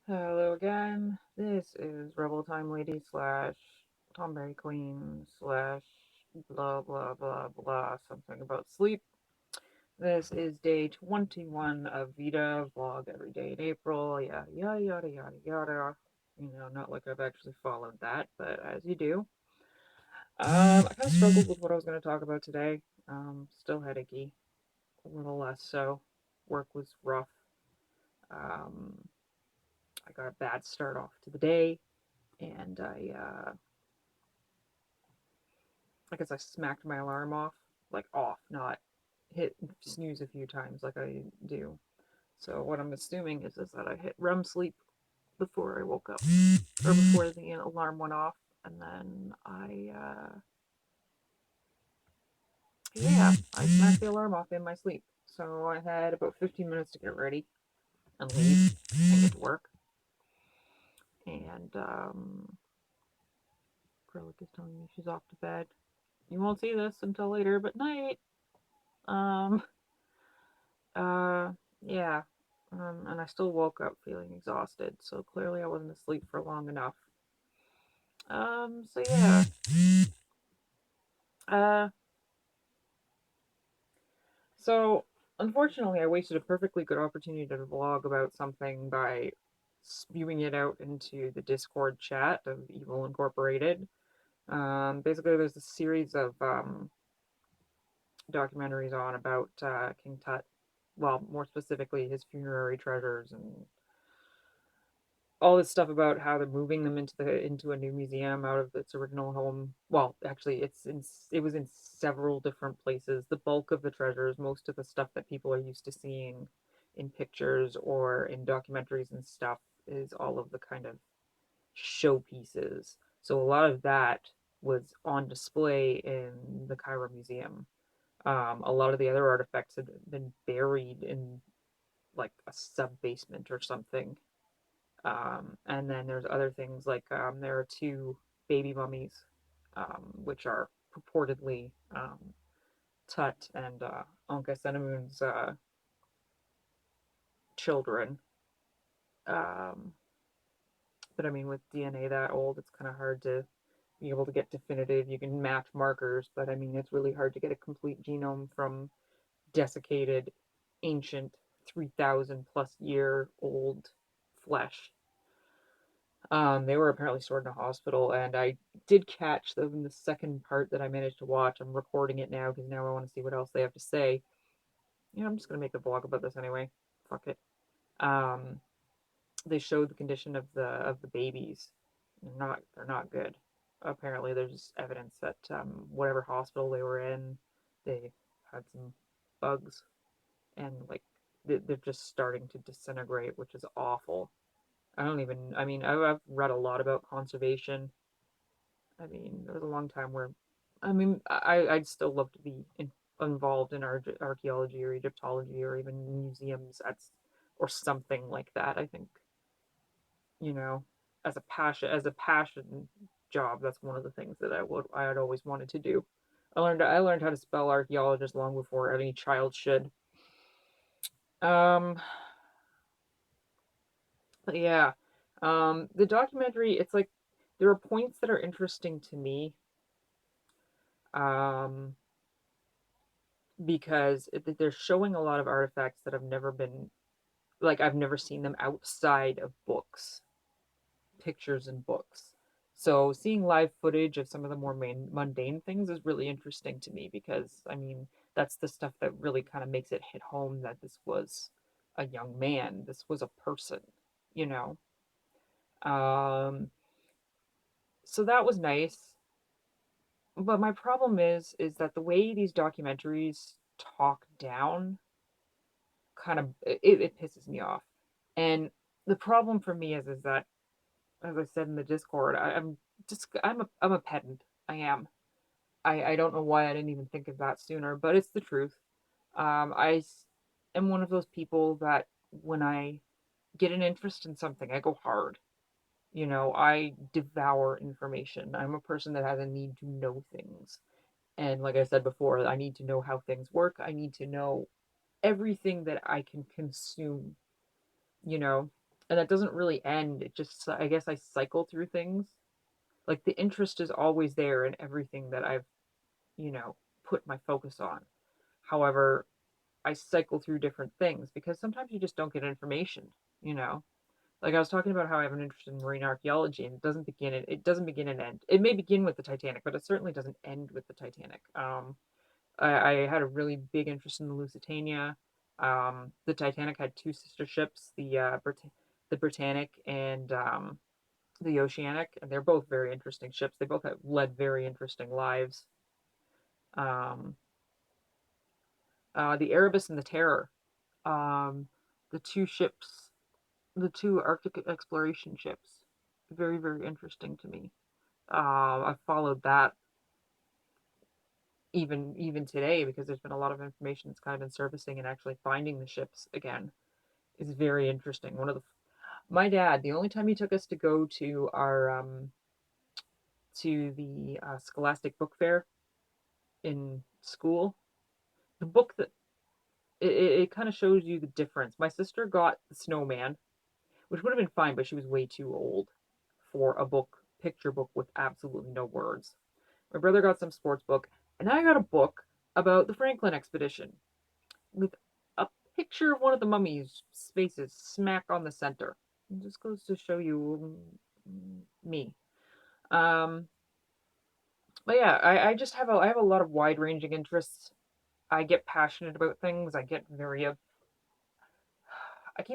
Hello again. This is Rebel Time Lady slash Tomberry Queen slash blah blah blah blah something about sleep. This is day 21 of VEDA vlog every day in April. Yada yada yada yada yada. Not like I've actually followed that, but as you do. I kind of struggled with what I was going to talk about today. Still headachy, a little less so. Work was rough. Um, I got a bad start off to the day, and I guess I smacked my alarm off, like off, not hit snooze a few times like I do. So what I'm assuming is that I hit REM sleep before I woke up, or before the alarm went off, and then I smacked the alarm off in my sleep. So I had about 15 minutes to get ready and leave and get to work. And Garlic is telling me she's off to bed. You won't see this until later, but night. Um, Uh, yeah. And I still woke up feeling exhausted, so clearly I wasn't asleep for long enough. So yeah. Uh, so unfortunately, I wasted a perfectly good opportunity to vlog about something by spewing it out into the Discord chat of Evil Incorporated. Basically, there's a series of documentaries on about King Tut. Well, more specifically, his funerary treasures and all this stuff about how they're moving them into a new museum out of its original home. Well, actually, it was in several different places. The bulk of the treasures, most of the stuff that people are used to seeing in pictures or in documentaries and stuff, is all of the kind of showpieces. So a lot of that was on display in the Cairo Museum. A lot of the other artifacts had been buried in like a sub basement or something, and then there's other things like there are two baby mummies, which are purportedly Tut and Anka Senamun's children. Um, but I mean, with DNA that old, it's kind of hard to be able to get definitive. You can match markers, but I mean, it's really hard to get a complete genome from desiccated, ancient, 3,000 plus year old flesh. They were apparently stored in a hospital, and I did catch them in the second part that I managed to watch. I'm recording it now because now I want to see what else they have to say. I'm just gonna make a vlog about this anyway. Fuck it. Um, they showed the condition of the babies. They're not good. Apparently, there's evidence that whatever hospital they were in, they had some bugs, and like they're just starting to disintegrate, which is awful. I don't even. I mean, I've read a lot about conservation. I mean, there was a long time where, I mean, I'd still love to be involved in archaeology or Egyptology or even museums or something like that. I think, you know, as a passion job, that's one of the things that I had always wanted to do. I learned how to spell archaeologist long before any child should. Um, but yeah, the documentary, it's like there are points that are interesting to me. Um, because they're showing a lot of artifacts that have never been, like, I've never seen them outside of books, pictures and books. So seeing live footage of some of the more mundane things is really interesting to me because I mean that's the stuff that really kind of makes it hit home that this was a young man, this was a person, you know. Um, so that was nice. But my problem is that the way these documentaries talk down kind of it pisses me off. And the problem for me is that, as I said in the Discord, I'm a pedant. I am. I don't know why I didn't even think of that sooner, but it's the truth. Am one of those people that when I get an interest in something, I go hard. I devour information. I'm a person that has a need to know things. And like I said before, I need to know how things work. I need to know everything that I can consume, you know. and that doesn't really end. It just, I guess I cycle through things. Like the interest is always there in everything that I've, you know, put my focus on. However, I cycle through different things because sometimes you just don't get information, you know. Like I was talking about how I have an interest in marine archaeology, and it doesn't begin and end. It may begin with the Titanic, but it certainly doesn't end with the Titanic. I had a really big interest in the Lusitania. The Titanic had two sister ships, the Britannic and the Oceanic, and they're both very interesting ships. They both have led very interesting lives. Um, the Erebus and the Terror, um, the two ships, the two Arctic exploration ships, very very interesting to me. I've followed that even today because there's been a lot of information that's kind of been surfacing and actually finding the ships again is very interesting. One of the My dad, the only time he took us to go to our to the Scholastic Book Fair in school, the book that it kind of shows you the difference. My sister got the Snowman, which would have been fine, but she was way too old for a picture book with absolutely no words. My brother got some sports book, and I got a book about the Franklin expedition with a picture of one of the mummies' faces smack on the center. It just goes to show you me. Um, but yeah, I have a lot of wide ranging interests. I get passionate about things. I keep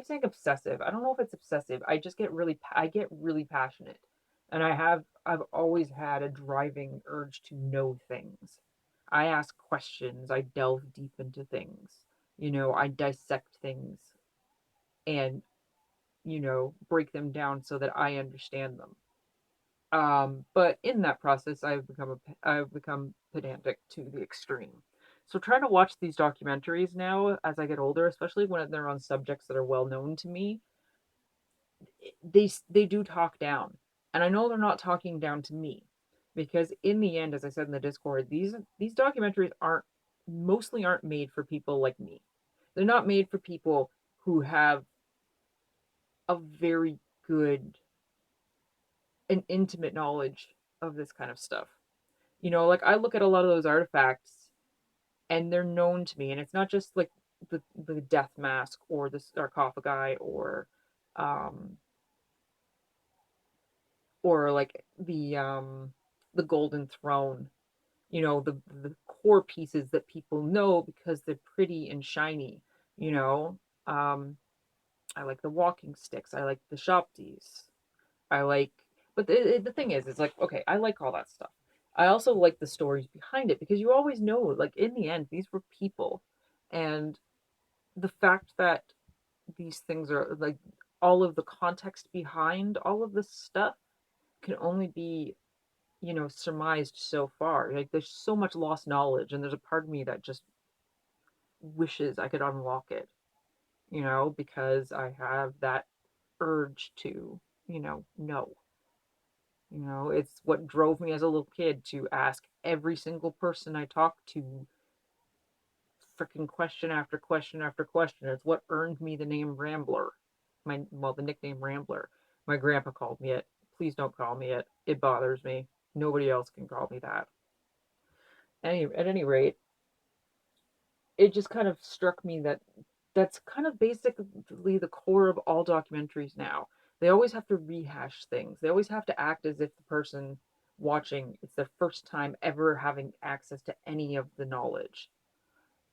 saying obsessive. I don't know if it's obsessive. I get really passionate. And I've always had a driving urge to know things. I ask questions, I delve deep into things. You know, I dissect things and, you know, break them down so that I understand them. But in that process, I've become pedantic to the extreme. So trying to watch these documentaries now as I get older, especially when they're on subjects that are well known to me, they do talk down, and I know they're not talking down to me, because in the end, as I said in the Discord, these documentaries aren't made for people like me. They're not made for people who have a very good and intimate knowledge of this kind of stuff. You know, like I look at a lot of those artifacts and they're known to me, and it's not just like the death mask or the sarcophagi um or like the golden throne, you know, the core pieces that people know because they're pretty and shiny, you know. um I like the walking sticks, I like the shopties, I like, but the thing is, it's like, okay, I like all that stuff. I also like the stories behind it because you always know, like, in the end, these were people. And the fact that these things are like all of the context behind all of this stuff can only be, you know, surmised so far. Like, there's so much lost knowledge, and there's a part of me that just wishes I could unlock it, you know, because I have that urge to, you know. You know, it's what drove me as a little kid to ask every single person I talked to freaking question after question after question. It's what earned me the name Rambler. The nickname Rambler. My grandpa called me it. Please don't call me it. It bothers me. Nobody else can call me that. At any rate, it just kind of struck me that that's kind of basically the core of all documentaries now. They always have to rehash things. They always have to act as if the person watching it's their first time ever having access to any of the knowledge.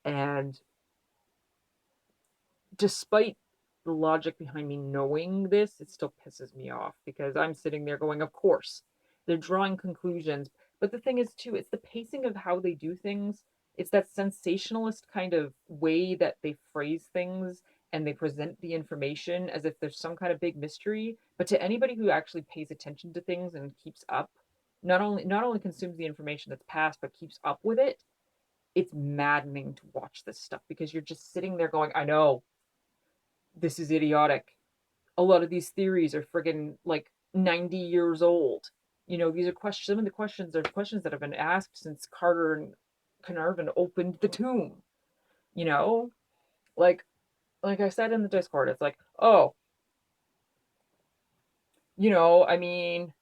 And despite the logic behind me knowing this, it still pisses me off because I'm sitting there going, of course, they're drawing conclusions. But the thing is, too, it's the pacing of how they do things. It's that sensationalist kind of way that they phrase things and they present the information as if there's some kind of big mystery. But to anybody who actually pays attention to things and keeps up, not only consumes the information that's passed, but keeps up with it, it's maddening to watch this stuff because you're just sitting there going, I know, this is idiotic. A lot of these theories are friggin' like 90 years old. You know, these are questions, some of the questions are questions that have been asked since Carter and Carnarvon opened the tomb. You know, like like I said in the Discord, it's like, oh, You know, I mean,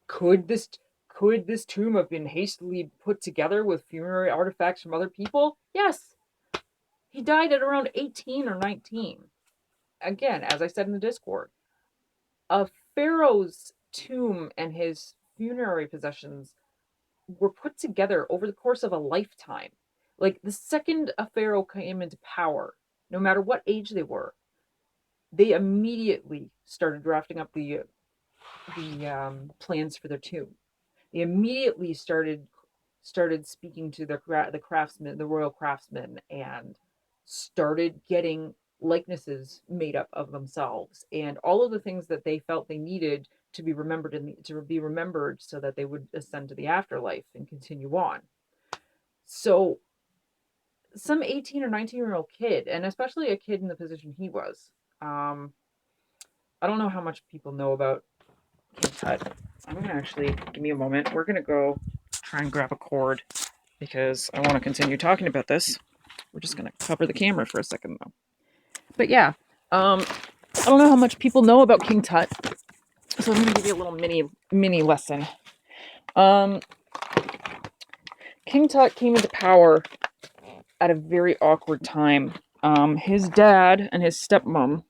could this could this tomb have been hastily put together with funerary artifacts from other people? Yes. He died at around 18 or 19. Again, as I said in the Discord, a pharaoh's tomb and his funerary possessions were put together over the course of a lifetime. Like the second a pharaoh came into power, no matter what age they were, they immediately started drafting up the plans for their tomb. They immediately started speaking to the craftsmen, the royal craftsmen, and started getting likenesses made up of themselves and all of the things that they felt they needed to be remembered so that they would ascend to the afterlife and continue on. So some 18 or 19-year-old kid, and especially a kid in the position he was, um, I don't know how much people know about King Tut. I'm gonna actually give me a moment. We're gonna go try and grab a cord because I want to continue talking about this. We're just gonna cover the camera for a second though. But yeah, I don't know how much people know about King Tut, so I'm gonna give you a little mini lesson. Um, King Tut came into power at a very awkward time. His dad and his stepmom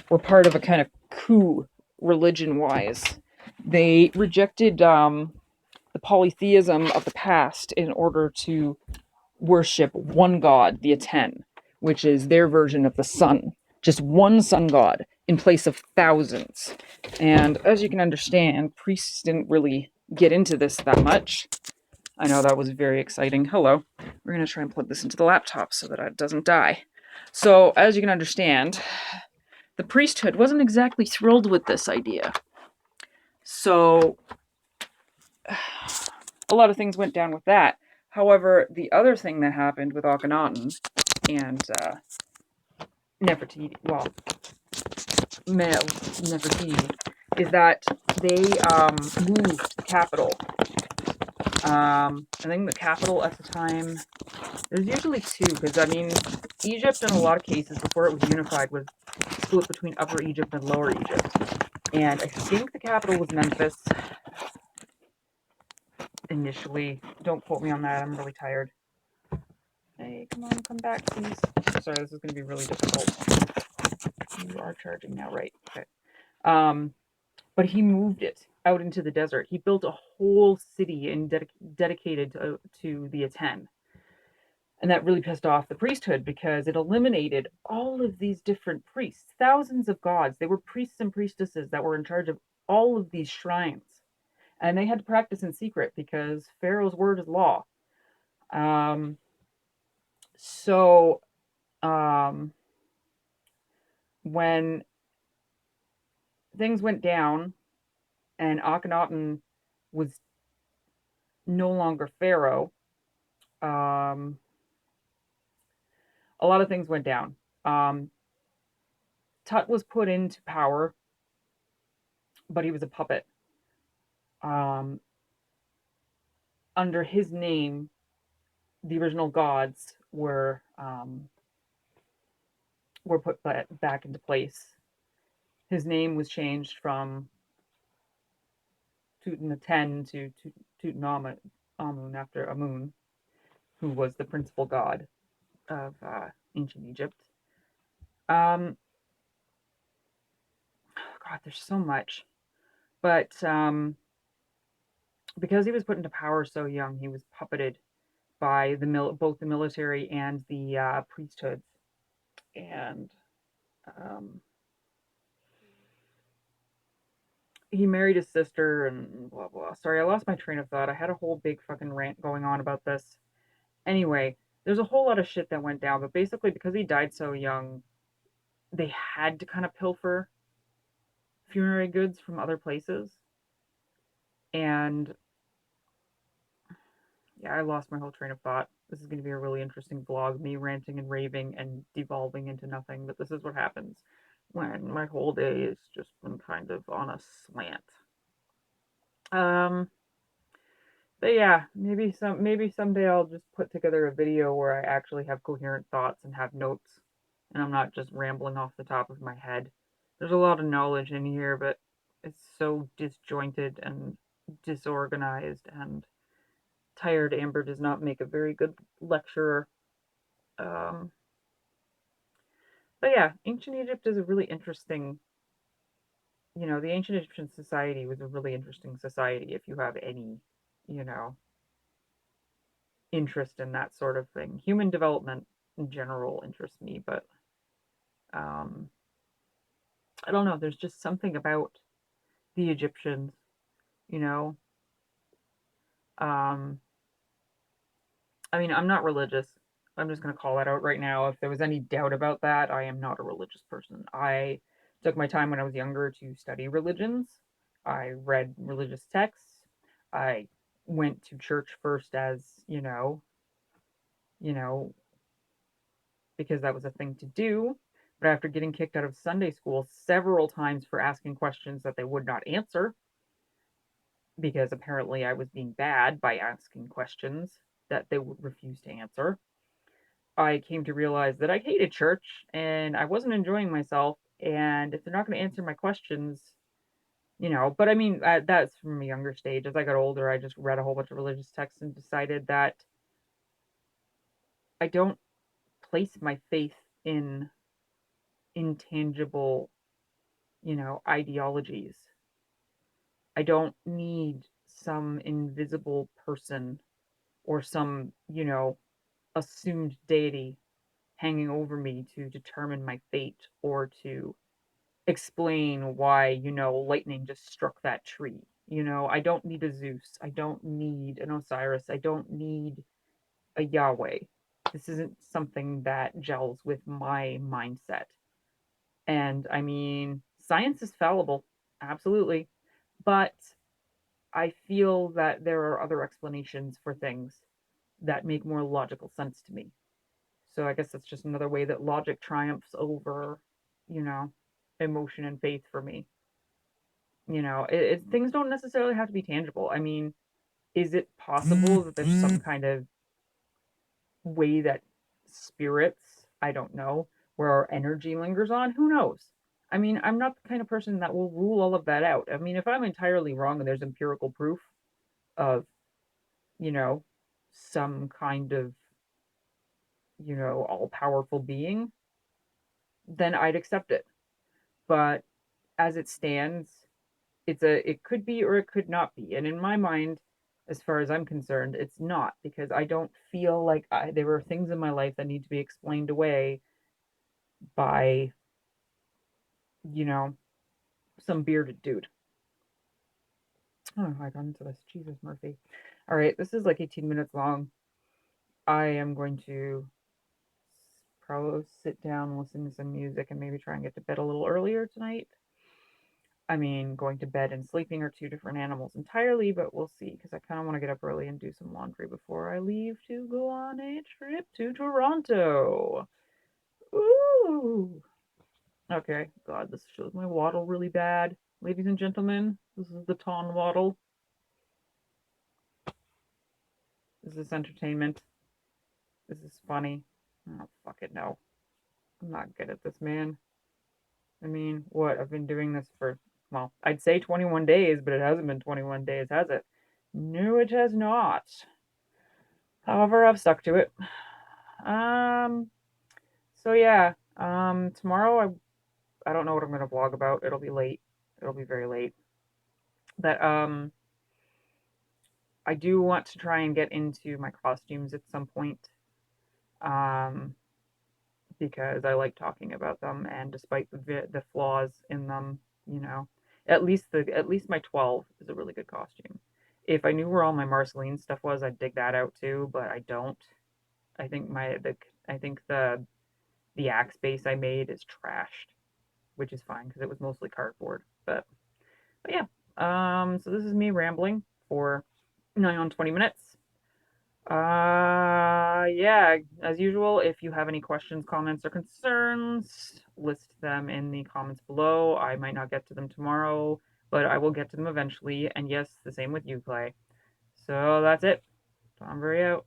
were part of a kind of coup religion-wise. They rejected the polytheism of the past in order to worship one god, the Aten, which is their version of the sun. Just one sun god in place of thousands. And as you can understand, priests didn't really get into this that much. I know that was very exciting. Hello. We're going to try and plug this into the laptop so that it doesn't die. So, as you can understand, the priesthood wasn't exactly thrilled with this idea. So, a lot of things went down with that. However, the other thing that happened with Akhenaten and Nefertiti, Nefertiti, is that they moved the capital. I think the capital at the time, there's usually two, because I mean, Egypt in a lot of cases before it was unified was split between Upper Egypt and Lower Egypt. And I think the capital was Memphis initially. Don't quote me on that, I'm really tired. Hey, come on, come back, please. Sorry, this is going to be really difficult. You are charging now, right? Okay. But he moved it out into the desert. He built a whole city and dedicated to the Aten. And that really pissed off the priesthood because it eliminated all of these different priests, thousands of gods. They were priests and priestesses that were in charge of all of these shrines. And they had to practice in secret because Pharaoh's word is law. So when things went down and Akhenaten was no longer Pharaoh, a lot of things went down. Tut was put into power, but he was a puppet. Under his name, the original gods were put back into place. His name was changed from Tutankhaten to Tutankhamun after Amun, who was the principal god of ancient Egypt. God, there's so much. But because he was put into power so young, he was puppeted by both the military and the priesthoods. And he married his sister and blah, blah. Sorry, I lost my train of thought. I had a whole big fucking rant going on about this. Anyway, there's a whole lot of shit that went down, but basically because he died so young, they had to kind of pilfer funerary goods from other places. And yeah, I lost my whole train of thought. This is going to be a really interesting vlog, me ranting and raving and devolving into nothing, but this is what happens when my whole day has just been kind of on a slant. But yeah, maybe someday I'll just put together a video where I actually have coherent thoughts and have notes, and I'm not just rambling off the top of my head. There's a lot of knowledge in here, but is so disjointed and disorganized, and tired Amber does not make a very good lecturer. Um, but yeah, ancient Egypt is a really interesting, the ancient Egyptian society was a really interesting society if you have any, you know, interest in that sort of thing. Human development in general interests me, but um, I don't know. There's just something about the Egyptians, you know. Um, I mean, I'm not religious. I'm just going to call that out right now. If there was any doubt about that, I am not a religious person. I took my time when I was younger to study religions. I read religious texts. I went to church first as, you know, because that was a thing to do. But after getting kicked out of Sunday school several times for asking questions that they would not answer, because apparently I was being bad by asking questions that they would refuse to answer, I came to realize that I hated church and I wasn't enjoying myself. And if they're not going to answer my questions, but I mean, that's from a younger stage. As I got older, I just read a whole bunch of religious texts and decided that I don't place my faith in intangible, ideologies. I don't need some invisible person or some, assumed deity hanging over me to determine my fate or to explain why, lightning just struck that tree. I don't need a Zeus. I don't need an Osiris. I don't need a Yahweh. This isn't something that gels with my mindset. And I mean, science is fallible, absolutely. But I feel that there are other explanations for things that make more logical sense to me. So I guess that's just another way that logic triumphs over, you know, emotion and faith for me. Things don't necessarily have to be tangible. I mean, is it possible that there's some kind of way that spirits, I don't know, where our energy lingers on? Who knows? I mean, I'm not the kind of person that will rule all of that out. I mean, if I'm entirely wrong and there's empirical proof of, you know, some kind of, all powerful being, then I'd accept it. But as it stands, it could be or it could not be. And in my mind, as far as I'm concerned, it's not, because I don't feel like there are things in my life that need to be explained away by, you know, some bearded dude. Oh, I got into this. Jesus, Murphy. All right, this is like 18 minutes long. I am going to probably sit down, listen to some music, and maybe try and get to bed a little earlier tonight. I mean, going to bed and sleeping are two different animals entirely, but we'll see, because I kind of want to get up early and do some laundry before I leave to go on a trip to Toronto. Ooh. Okay, God, this shows my waddle really bad. Ladies and gentlemen, this is the Ton waddle. Is this entertainment? Is this funny? Oh, fuck it, no. I'm not good at this, man. I mean, what? I've been doing this for, well, I'd say 21 days, but it hasn't been 21 days, has it? No, it has not. However, I've stuck to it. Um, so yeah, tomorrow I don't know what I'm gonna vlog about. It'll be late. It'll be very late. But I do want to try and get into my costumes at some point. Um, because I like talking about them, and despite the flaws in them, you know, at least my 12 is a really good costume. If I knew where all my Marceline stuff was, I'd dig that out too, but I don't. I think the axe base I made is trashed, which is fine because it was mostly cardboard. But yeah. So this is me rambling for nigh on 20 minutes. Yeah, as usual, if you have any questions, comments, or concerns, list them in the comments below. I might not get to them tomorrow, but I will get to them eventually. And yes, the same with you, Clay. So that's it. Tombury out.